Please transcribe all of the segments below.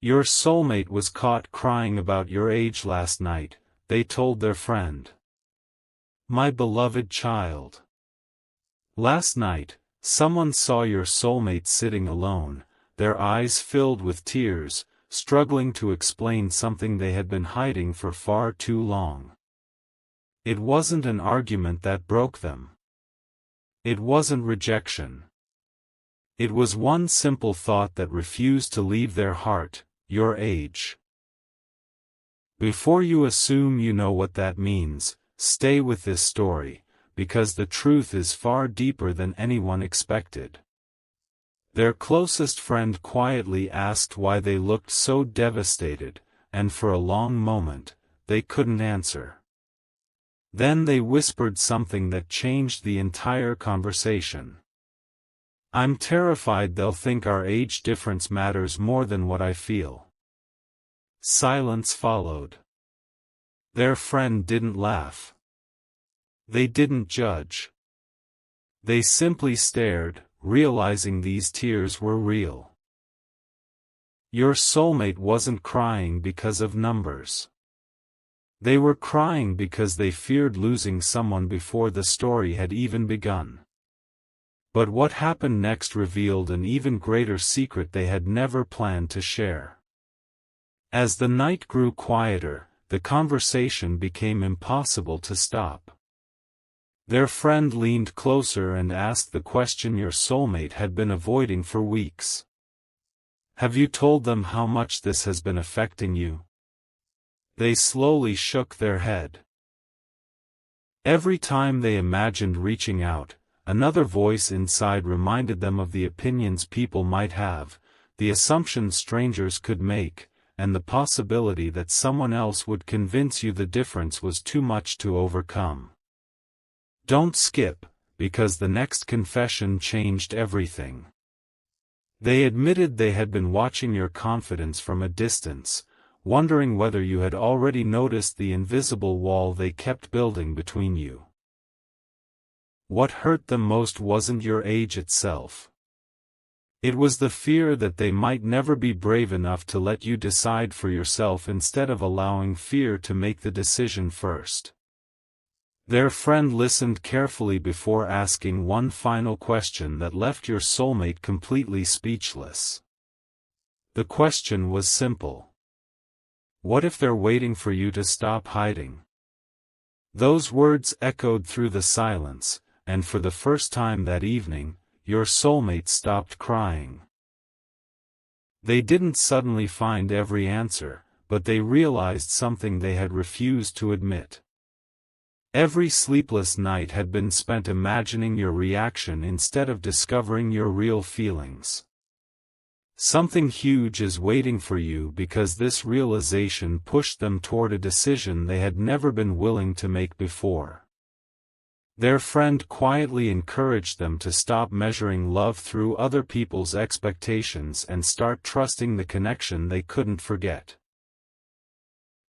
Your soulmate was caught crying about your age last night, they told their friend. My beloved child. Last night, someone saw your soulmate sitting alone, their eyes filled with tears, struggling to explain something they had been hiding for far too long. It wasn't an argument that broke them. It wasn't rejection. It was one simple thought that refused to leave their heart: your age. Before you assume you know what that means, stay with this story, because the truth is far deeper than anyone expected. Their closest friend quietly asked why they looked so devastated, and for a long moment, they couldn't answer. Then they whispered something that changed the entire conversation. I'm terrified they'll think our age difference matters more than what I feel. Silence followed. Their friend didn't laugh. They didn't judge. They simply stared, realizing these tears were real. Your soulmate wasn't crying because of numbers. They were crying because they feared losing someone before the story had even begun. But what happened next revealed an even greater secret they had never planned to share. As the night grew quieter, the conversation became impossible to stop. Their friend leaned closer and asked the question your soulmate had been avoiding for weeks. Have you told them how much this has been affecting you? They slowly shook their head. Every time they imagined reaching out, another voice inside reminded them of the opinions people might have, the assumptions strangers could make, and the possibility that someone else would convince you the difference was too much to overcome. Don't skip, because the next confession changed everything. They admitted they had been watching your confidence from a distance, wondering whether you had already noticed the invisible wall they kept building between you. What hurt them most wasn't your age itself. It was the fear that they might never be brave enough to let you decide for yourself instead of allowing fear to make the decision first. Their friend listened carefully before asking one final question that left your soulmate completely speechless. The question was simple. What if they're waiting for you to stop hiding? Those words echoed through the silence, and for the first time that evening, your soulmate stopped crying. They didn't suddenly find every answer, but they realized something they had refused to admit. Every sleepless night had been spent imagining your reaction instead of discovering your real feelings. Something huge is waiting for you because this realization pushed them toward a decision they had never been willing to make before. Their friend quietly encouraged them to stop measuring love through other people's expectations and start trusting the connection they couldn't forget.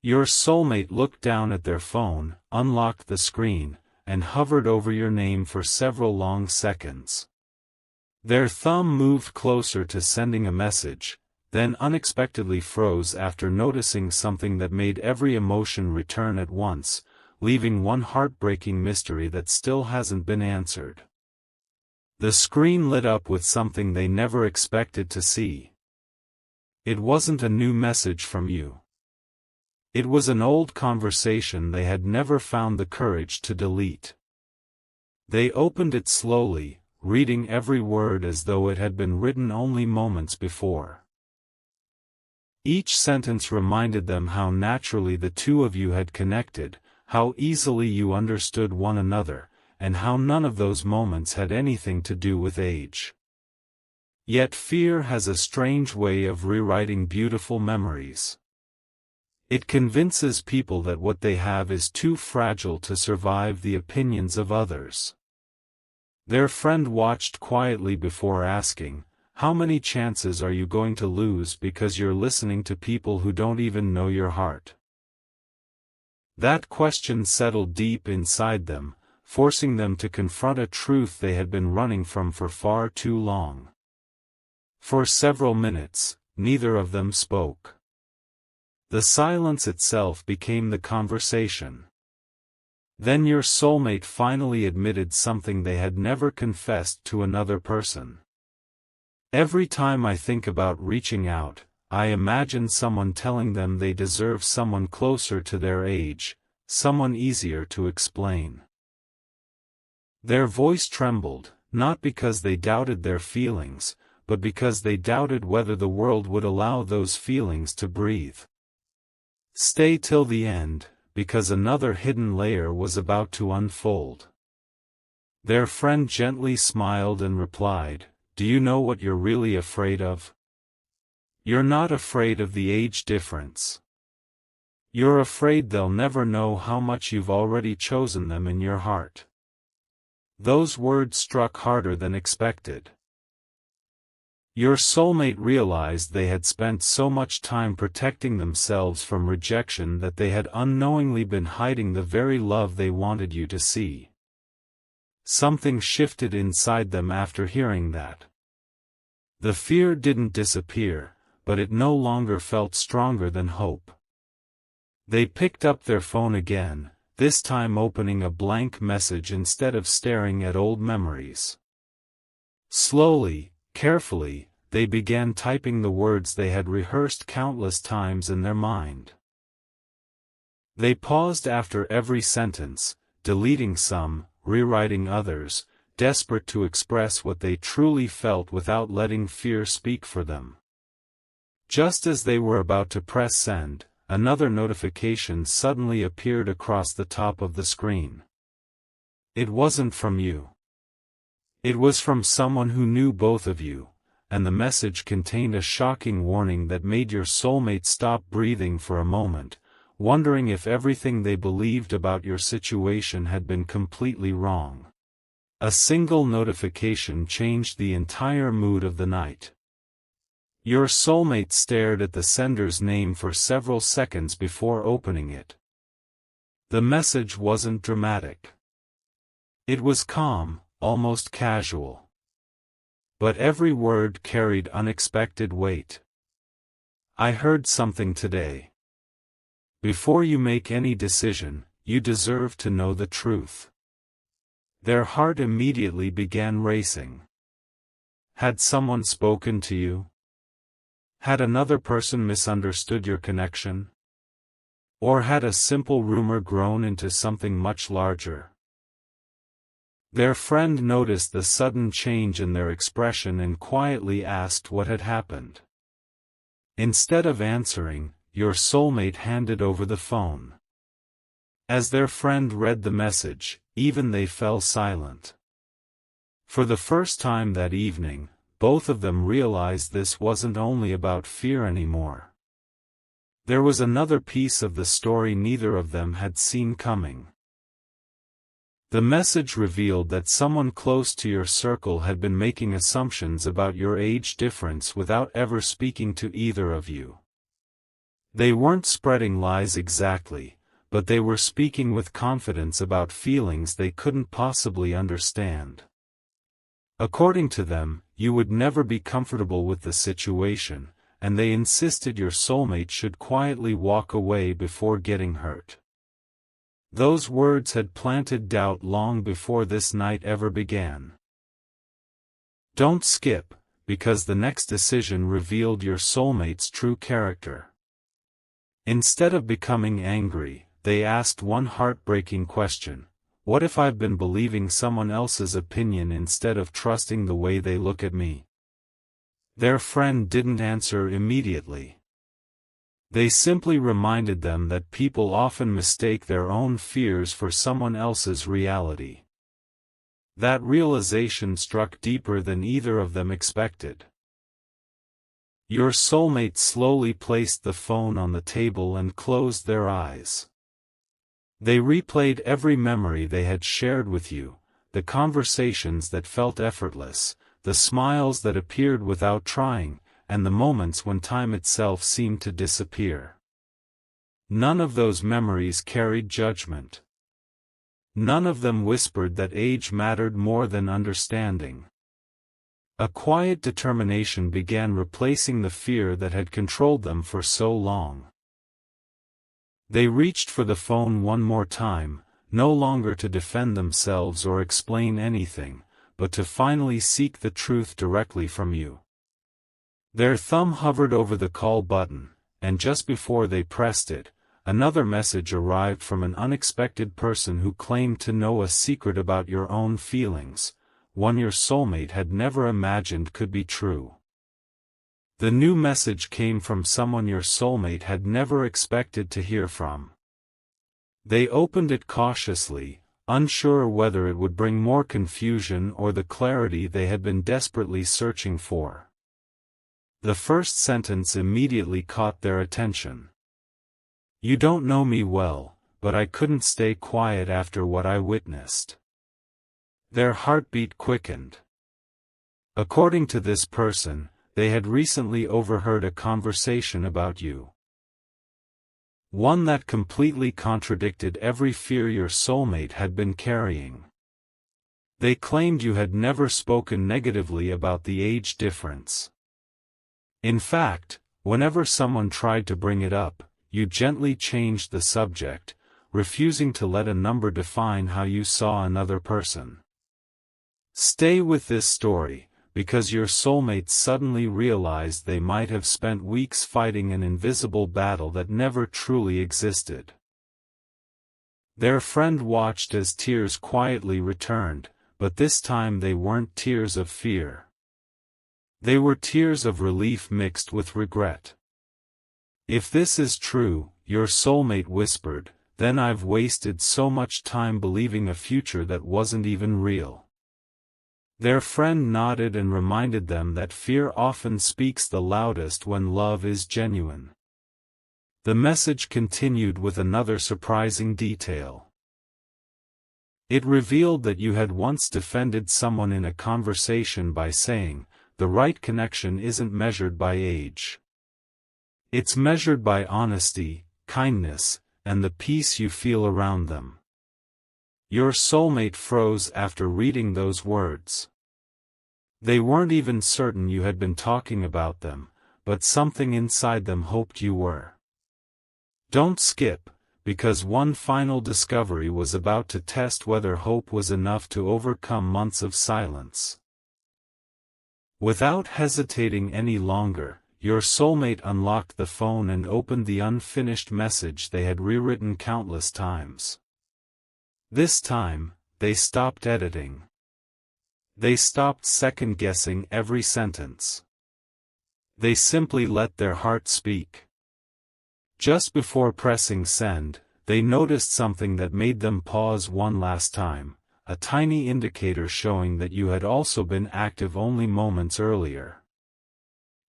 Your soulmate looked down at their phone, unlocked the screen, and hovered over your name for several long seconds. Their thumb moved closer to sending a message, then unexpectedly froze after noticing something that made every emotion return at once, leaving one heartbreaking mystery that still hasn't been answered. The screen lit up with something they never expected to see. It wasn't a new message from you. It was an old conversation they had never found the courage to delete. They opened it slowly, reading every word as though it had been written only moments before. Each sentence reminded them how naturally the two of you had connected, how easily you understood one another, and how none of those moments had anything to do with age. Yet fear has a strange way of rewriting beautiful memories. It convinces people that what they have is too fragile to survive the opinions of others. Their friend watched quietly before asking, "How many chances are you going to lose because you're listening to people who don't even know your heart?" That question settled deep inside them, forcing them to confront a truth they had been running from for far too long. For several minutes, neither of them spoke. The silence itself became the conversation. Then your soulmate finally admitted something they had never confessed to another person. Every time I think about reaching out, I imagine someone telling them they deserve someone closer to their age, someone easier to explain. Their voice trembled, not because they doubted their feelings, but because they doubted whether the world would allow those feelings to breathe. Stay till the end, because another hidden layer was about to unfold. Their friend gently smiled and replied, "Do you know what you're really afraid of? You're not afraid of the age difference. You're afraid they'll never know how much you've already chosen them in your heart." Those words struck harder than expected. Your soulmate realized they had spent so much time protecting themselves from rejection that they had unknowingly been hiding the very love they wanted you to see. Something shifted inside them after hearing that. The fear didn't disappear, but it no longer felt stronger than hope. They picked up their phone again, this time opening a blank message instead of staring at old memories. Slowly, carefully, they began typing the words they had rehearsed countless times in their mind. They paused after every sentence, deleting some, rewriting others, desperate to express what they truly felt without letting fear speak for them. Just as they were about to press send, another notification suddenly appeared across the top of the screen. It wasn't from you. It was from someone who knew both of you, and the message contained a shocking warning that made your soulmate stop breathing for a moment, wondering if everything they believed about your situation had been completely wrong. A single notification changed the entire mood of the night. Your soulmate stared at the sender's name for several seconds before opening it. The message wasn't dramatic. It was calm, almost casual. But every word carried unexpected weight. "I heard something today. Before you make any decision, you deserve to know the truth." Their heart immediately began racing. Had someone spoken to you? Had another person misunderstood your connection? Or had a simple rumor grown into something much larger? Their friend noticed the sudden change in their expression and quietly asked what had happened. Instead of answering, your soulmate handed over the phone. As their friend read the message, even they fell silent. For the first time that evening, both of them realized this wasn't only about fear anymore. There was another piece of the story neither of them had seen coming. The message revealed that someone close to your circle had been making assumptions about your age difference without ever speaking to either of you. They weren't spreading lies exactly, but they were speaking with confidence about feelings they couldn't possibly understand. According to them, you would never be comfortable with the situation, and they insisted your soulmate should quietly walk away before getting hurt. Those words had planted doubt long before this night ever began. Don't skip, because the next decision revealed your soulmate's true character. Instead of becoming angry, they asked one heartbreaking question: what if I've been believing someone else's opinion instead of trusting the way they look at me? Their friend didn't answer immediately. They simply reminded them that people often mistake their own fears for someone else's reality. That realization struck deeper than either of them expected. Your soulmate slowly placed the phone on the table and closed their eyes. They replayed every memory they had shared with you, the conversations that felt effortless, the smiles that appeared without trying, and the moments when time itself seemed to disappear. None of those memories carried judgment. None of them whispered that age mattered more than understanding. A quiet determination began replacing the fear that had controlled them for so long. They reached for the phone one more time, no longer to defend themselves or explain anything, but to finally seek the truth directly from you. Their thumb hovered over the call button, and just before they pressed it, another message arrived from an unexpected person who claimed to know a secret about your own feelings, one your soulmate had never imagined could be true. The new message came from someone your soulmate had never expected to hear from. They opened it cautiously, unsure whether it would bring more confusion or the clarity they had been desperately searching for. The first sentence immediately caught their attention. "You don't know me well, but I couldn't stay quiet after what I witnessed." Their heartbeat quickened. According to this person, they had recently overheard a conversation about you. One that completely contradicted every fear your soulmate had been carrying. They claimed you had never spoken negatively about the age difference. In fact, whenever someone tried to bring it up, you gently changed the subject, refusing to let a number define how you saw another person. Stay with this story, because your soulmates suddenly realized they might have spent weeks fighting an invisible battle that never truly existed. Their friend watched as tears quietly returned, but this time they weren't tears of fear. They were tears of relief mixed with regret. "If this is true," your soulmate whispered, "then I've wasted so much time believing a future that wasn't even real." Their friend nodded and reminded them that fear often speaks the loudest when love is genuine. The message continued with another surprising detail. It revealed that you had once defended someone in a conversation by saying, "The right connection isn't measured by age. It's measured by honesty, kindness, and the peace you feel around them." Your soulmate froze after reading those words. They weren't even certain you had been talking about them, but something inside them hoped you were. Don't skip, because one final discovery was about to test whether hope was enough to overcome months of silence. Without hesitating any longer, your soulmate unlocked the phone and opened the unfinished message they had rewritten countless times. This time, they stopped editing. They stopped second-guessing every sentence. They simply let their heart speak. Just before pressing send, they noticed something that made them pause one last time. A tiny indicator showing that you had also been active only moments earlier.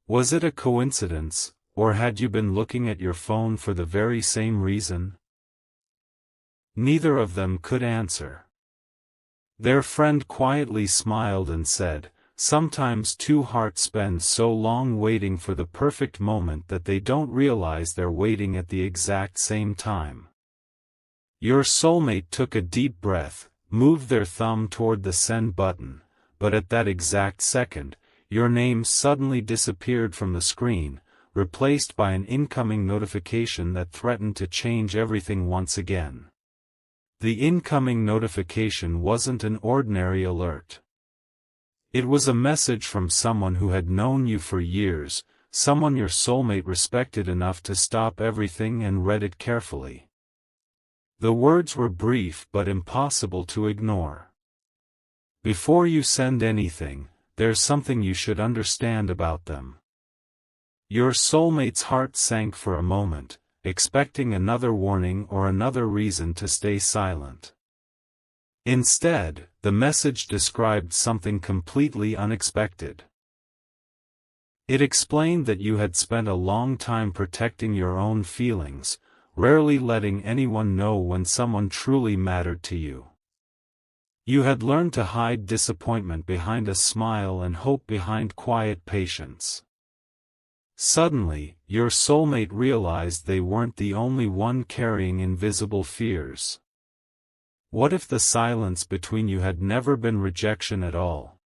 Was it a coincidence, or had you been looking at your phone for the very same reason? Neither of them could answer. Their friend quietly smiled and said, "Sometimes two hearts spend so long waiting for the perfect moment that they don't realize they're waiting at the exact same time." Your soulmate took a deep breath, moved their thumb toward the send button, but at that exact second, your name suddenly disappeared from the screen, replaced by an incoming notification that threatened to change everything once again. The incoming notification wasn't an ordinary alert. It was a message from someone who had known you for years, someone your soulmate respected enough to stop everything and read it carefully. The words were brief but impossible to ignore. "Before you send anything, there's something you should understand about them." Your soulmate's heart sank for a moment, expecting another warning or another reason to stay silent. Instead, the message described something completely unexpected. It explained that you had spent a long time protecting your own feelings, rarely letting anyone know when someone truly mattered to you. You had learned to hide disappointment behind a smile and hope behind quiet patience. Suddenly, your soulmate realized they weren't the only one carrying invisible fears. What if the silence between you had never been rejection at all?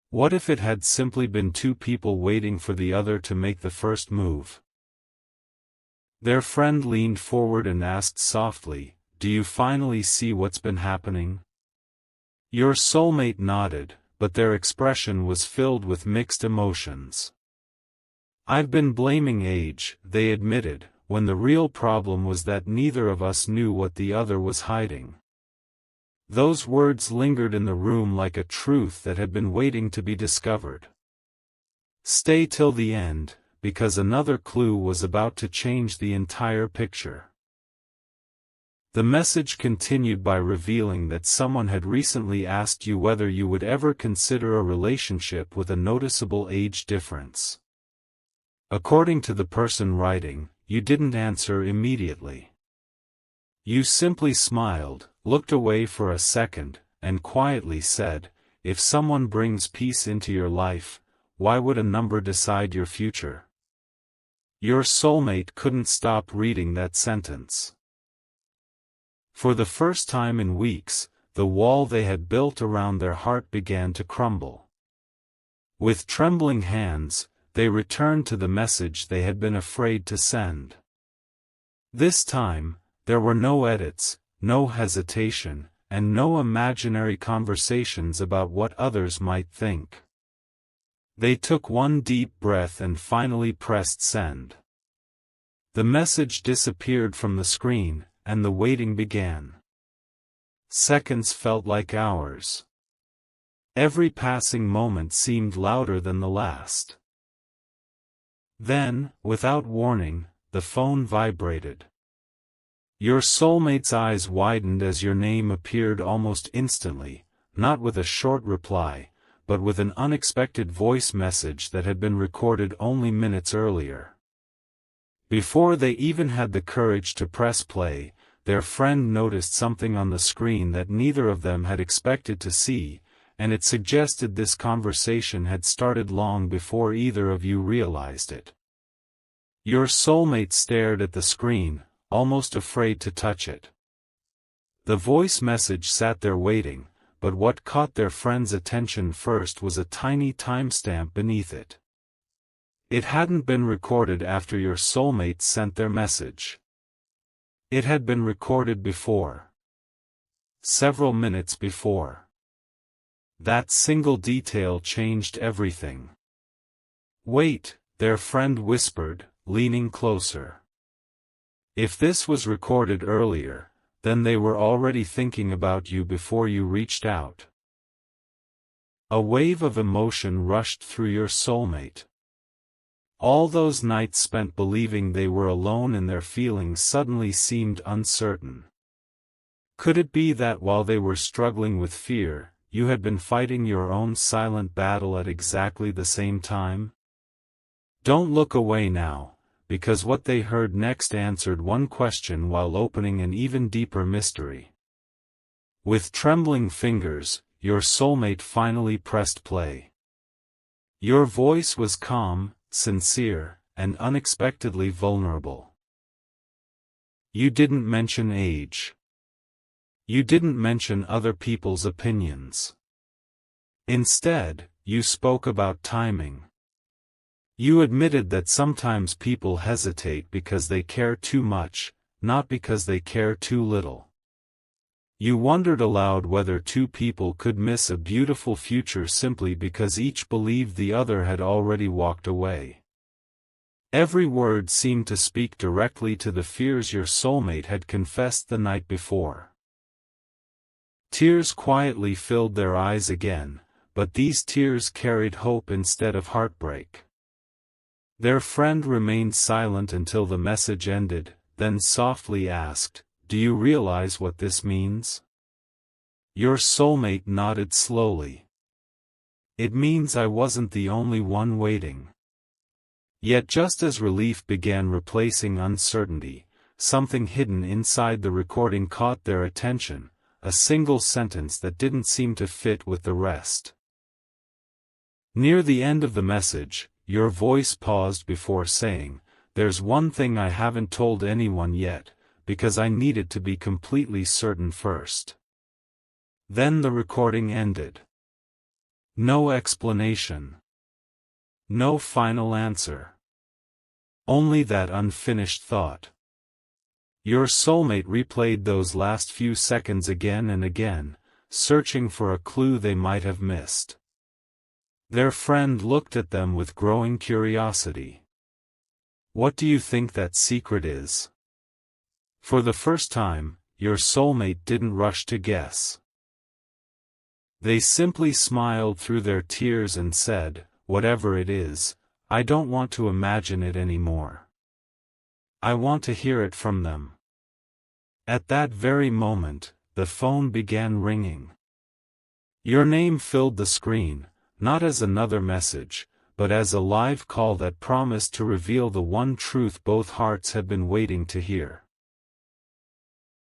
What if it had simply been two people waiting for the other to make the first move? Their friend leaned forward and asked softly, "Do you finally see what's been happening?" Your soulmate nodded, but their expression was filled with mixed emotions. "I've been blaming age," they admitted, when the real problem was that neither of us knew what the other was hiding. Those words lingered in the room like a truth that had been waiting to be discovered. Stay till the end, because another clue was about to change the entire picture. The message continued by revealing that someone had recently asked you whether you would ever consider a relationship with a noticeable age difference. According to the person writing, you didn't answer immediately. You simply smiled, looked away for a second, and quietly said, "If someone brings peace into your life, why would a number decide your future?" Your soulmate couldn't stop reading that sentence. For the first time in weeks, the wall they had built around their heart began to crumble. With trembling hands, they returned to the message they had been afraid to send. This time, there were no edits, no hesitation, and no imaginary conversations about what others might think. They took one deep breath and finally pressed send. The message disappeared from the screen, and the waiting began. Seconds felt like hours. Every passing moment seemed louder than the last. Then, without warning, the phone vibrated. Your soulmate's eyes widened as your name appeared almost instantly, not with a short reply, but with an unexpected voice message that had been recorded only minutes earlier. Before they even had the courage to press play, their friend noticed something on the screen that neither of them had expected to see, and it suggested this conversation had started long before either of you realized it. Your soulmate stared at the screen, almost afraid to touch it. The voice message sat there waiting, but what caught their friend's attention first was a tiny timestamp beneath it. It hadn't been recorded after your soulmate sent their message. It had been recorded before. Several minutes before. That single detail changed everything. "Wait," their friend whispered, leaning closer. If this was recorded earlier, then they were already thinking about you before you reached out. A wave of emotion rushed through your soulmate. All those nights spent believing they were alone in their feelings suddenly seemed uncertain. Could it be that while they were struggling with fear, you had been fighting your own silent battle at exactly the same time? Don't look away now, because what they heard next answered one question while opening an even deeper mystery. With trembling fingers, your soulmate finally pressed play. Your voice was calm, sincere, and unexpectedly vulnerable. You didn't mention age. You didn't mention other people's opinions. Instead, you spoke about timing. You admitted that sometimes people hesitate because they care too much, not because they care too little. You wondered aloud whether two people could miss a beautiful future simply because each believed the other had already walked away. Every word seemed to speak directly to the fears your soulmate had confessed the night before. Tears quietly filled their eyes again, but these tears carried hope instead of heartbreak. Their friend remained silent until the message ended, then softly asked, "Do you realize what this means?" Your soulmate nodded slowly. "It means I wasn't the only one waiting." Yet just as relief began replacing uncertainty, something hidden inside the recording caught their attention, a single sentence that didn't seem to fit with the rest. Near the end of the message, your voice paused before saying, "There's one thing I haven't told anyone yet, because I needed to be completely certain first." Then the recording ended. No explanation. No final answer. Only that unfinished thought. Your soulmate replayed those last few seconds again and again, searching for a clue they might have missed. Their friend looked at them with growing curiosity. What do you think that secret is? For the first time, your soulmate didn't rush to guess. They simply smiled through their tears and said, "Whatever it is, I don't want to imagine it anymore. I want to hear it from them." At that very moment, the phone began ringing. Your name filled the screen, not as another message, but as a live call that promised to reveal the one truth both hearts had been waiting to hear.